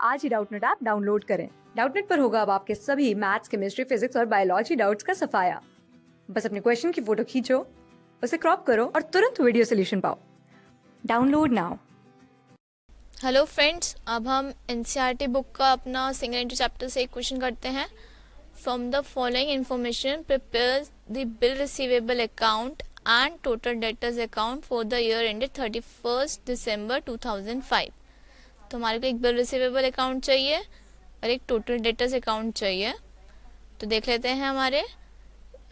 आज ही Doubtnut app download करें। Doubtnut पर होगा अब आपके सभी मैथ्स, केमिस्ट्री, फिजिक्स और बायोलॉजी डाउट्स का सफाया। बस अपने क्वेश्चन की फोटो खींचो, उसे क्रॉप करो और तुरंत वीडियो सोल्यूशन पाओ। Download now. हेलो फ्रेंड्स, अब हम एनसीईआरटी बुक का अपना सिंगल इंटू चैप्टर से एक क्वेश्चन करते हैं। From the following information prepare the bill receivable account and total debtors account for the year ended 31 दिसंबर 2005। तो हमारे को एक बिल रिसीवेबल अकाउंट चाहिए और एक टोटल डेटर्स अकाउंट चाहिए। तो देख लेते हैं हमारे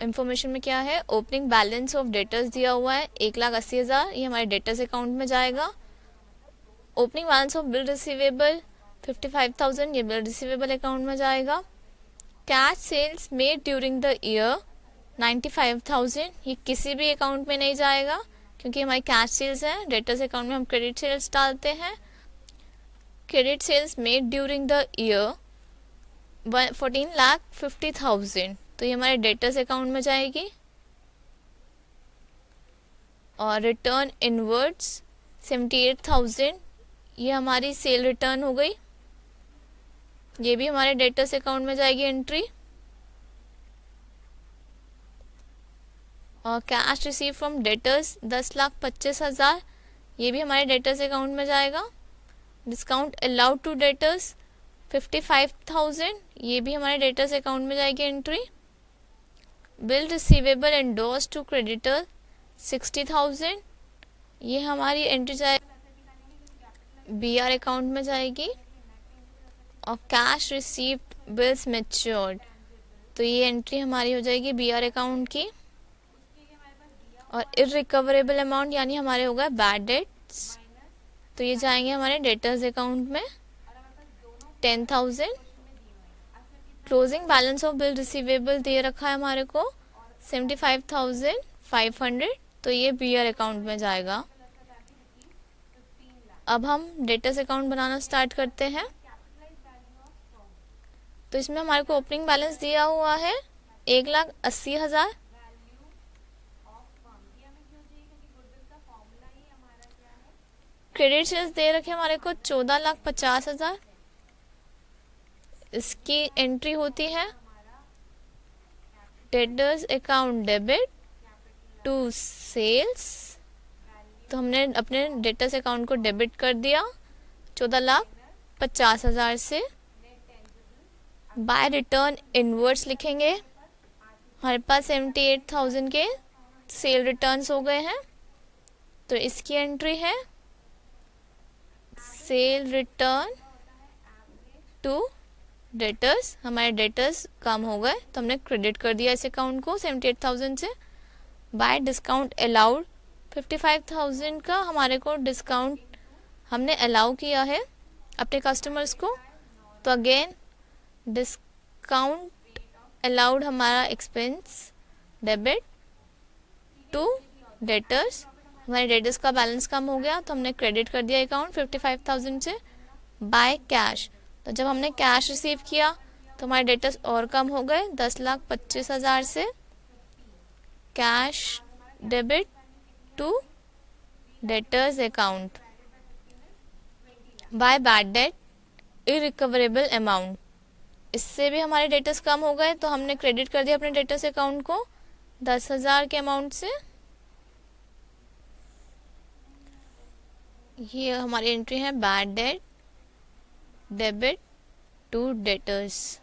इंफॉर्मेशन में क्या है। ओपनिंग बैलेंस ऑफ डेटर्स दिया हुआ है 1,80,000, ये हमारे डेटर्स अकाउंट में जाएगा। Opening balance of bill receivable 55,000, ये बिल रिसीवेबल अकाउंट में जाएगा। Cash sales made during the year 95,000, ये किसी भी अकाउंट में नहीं जाएगा क्योंकि हमारी कैश सेल्स हैं। डेटर्स अकाउंट में हम क्रेडिट सेल्स डालते हैं। Credit sales made during the year 14,50,000, तो ये हमारे डेटर्स अकाउंट में जाएगी। और रिटर्न इनवर्ड्स 78,000, ये हमारी सेल रिटर्न हो गई, ये भी हमारे डेटर्स अकाउंट में जाएगी एंट्री। और कैश रिसीव फ्रॉम डेटर्स 10,25,000, ये भी हमारे डेटर्स अकाउंट में जाएगा। डिस्काउंट अलाउड टू डेटर्स 55,000, ये भी हमारे डेटर्स अकाउंट में जाएगी entry. Bill receivable endorse to creditor 60,000, ये हमारी एंट्री जाए बीआर अकाउंट में जाएगी। और कैश रिसीव्ड बिल्स मैच्योर्ड, तो ये एंट्री हमारी हो जाएगी बीआर अकाउंट की। और इररिकवरेबल अमाउंट यानी हमारे हो गए बैड डेट्स, तो ये जाएंगे हमारे डेटर्स अकाउंट में 10,000। Closing balance of bill receivable दे रखा है हमारे को 75,500, तो ये बीआर अकाउंट में जाएगा। अब हम डेटर्स अकाउंट बनाना स्टार्ट करते हैं। तो इसमें हमारे को ओपनिंग बैलेंस दिया हुआ है 1,80,000। क्रेडिट सेल्स दे रखे हमारे को 14,50,000, इसकी एंट्री होती है debtors account debit to sales, तो हमने अपने डेटर्स अकाउंट को डेबिट कर दिया 14,50,000 से। बाय रिटर्न इनवर्ड्स लिखेंगे, हमारे पास 78,000 के सेल रिटर्न्स हो गए हैं, तो इसकी एंट्री है सेल रिटर्न टू डेटर्स। हमारे डेटर्स कम हो गए तो हमने क्रेडिट कर दिया इस अकाउंट को 78,000 से। बाय डिस्काउंट अलाउड 55,000 का हमारे को डिस्काउंट हमने अलाउ किया है अपने कस्टमर्स को, तो अगेन डिस्काउंट अलाउड हमारा एक्सपेंस डेबिट टू डेटर्स। हमारे डेटर्स का बैलेंस कम हो गया तो हमने क्रेडिट कर दिया अकाउंट 55,000 से। बाय कैश, तो जब हमने कैश रिसीव किया तो हमारे डेटर्स और कम हो गए 10,25,000 से। Cash debit to debtors account. By bad debt irrecoverable amount, इससे भी हमारे डेटर्स कम हो गए तो हमने क्रेडिट कर दिया अपने डेटर्स अकाउंट को 10,000 के अमाउंट से। ये हमारी एंट्री है bad debt debit to debtors.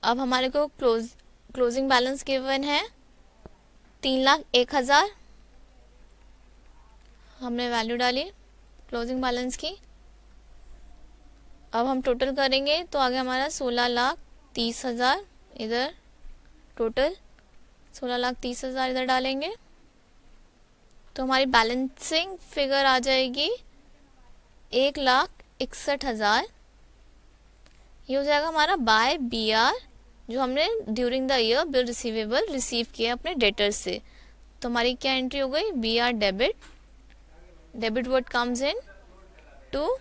अब हमारे को क्लोजिंग बैलेंस गिवन है 3,01,000, हमने वैल्यू डाली क्लोजिंग बैलेंस की। अब हम टोटल करेंगे तो आगे हमारा 16,30,000, इधर टोटल 16,30,000 इधर डालेंगे तो हमारी बैलेंसिंग फिगर आ जाएगी 1,61,000। ये हो जाएगा हमारा बाय बीआर, जो हमने during the year bill receivable receive किया अपने डेटर्स से। तो हमारी क्या एंट्री हो गई BR debit, debit word comes into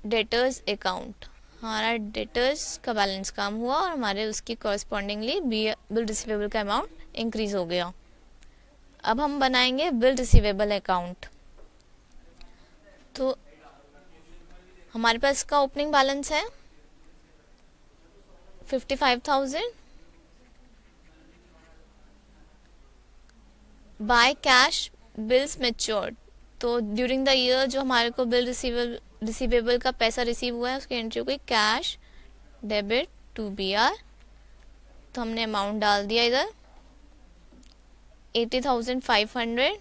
debtors account. हमारा डेटर्स का बैलेंस कम हुआ और हमारे उसकी कॉरस्पॉन्डिंगली बिल रिसीवेबल का अमाउंट इंक्रीज हो गया। अब हम बनाएंगे बिल रिसीवेबल अकाउंट। तो हमारे पास इसका ओपनिंग बैलेंस है 55,000। बाय कैश बिल्स मैच्योर्ड, तो ड्यूरिंग द ईयर जो हमारे को बिल रिसीवेबल का पैसा रिसीव हुआ है उसकी एंट्री हो गई कैश डेबिट टू BR। तो हमने अमाउंट डाल दिया इधर 80,500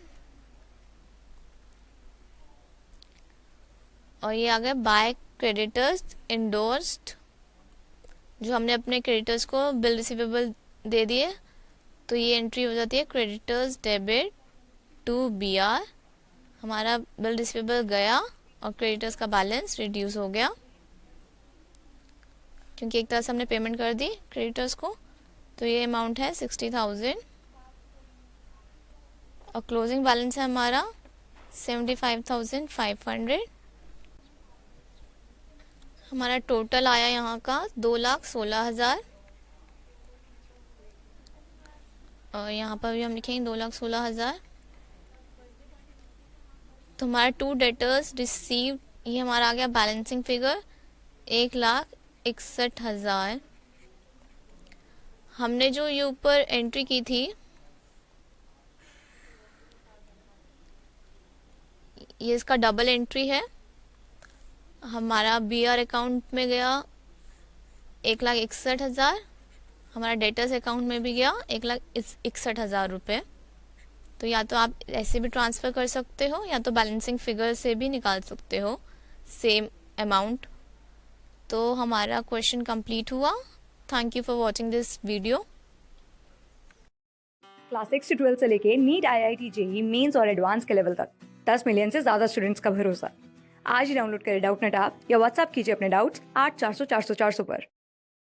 और ये आ गया बाय क्रेडिटर्स इंडोर्स्ड, जो हमने अपने क्रेडिटर्स को बिल रिसीवेबल दे दिए, तो ये एंट्री हो जाती है क्रेडिटर्स डेबिट टू BR। हमारा बिल रिसीवेबल गया और क्रेडिटर्स का बैलेंस रिड्यूस हो गया क्योंकि एक तरह से हमने पेमेंट कर दी क्रेडिटर्स को। तो ये अमाउंट है 60,000 और क्लोजिंग बैलेंस है हमारा 75,500। हमारा टोटल आया यहाँ का 2,16,000 और यहाँ पर भी हम लिखेंगे 2,16,000। तो हमारा टू डेटर्स रिसीव, ये हमारा आ गया बैलेंसिंग फिगर 1,61,000। हमने जो ये ऊपर एंट्री की थी ये इसका डबल एंट्री है। हमारा BR अकाउंट में गया 1,61,000, हमारा डेटर्स अकाउंट में भी गया 1,61,000 रुपये। तो या तो आप ऐसे भी ट्रांसफ़र कर सकते हो या तो बैलेंसिंग फिगर से भी निकाल सकते हो सेम अमाउंट। तो हमारा क्वेश्चन कंप्लीट हुआ। Thank you for watching this video. Class 6 से 12 से लेके नीट, IIT, JEE मेंस और एडवांस के लेवल तक 10 मिलियन से ज़्यादा स्टूडेंट्स का भरोसा। आज ही डाउनलोड करें डाउटनेट ऐप या व्हाट्सएप कीजिए अपने डाउट्स 8400 400 400 पर।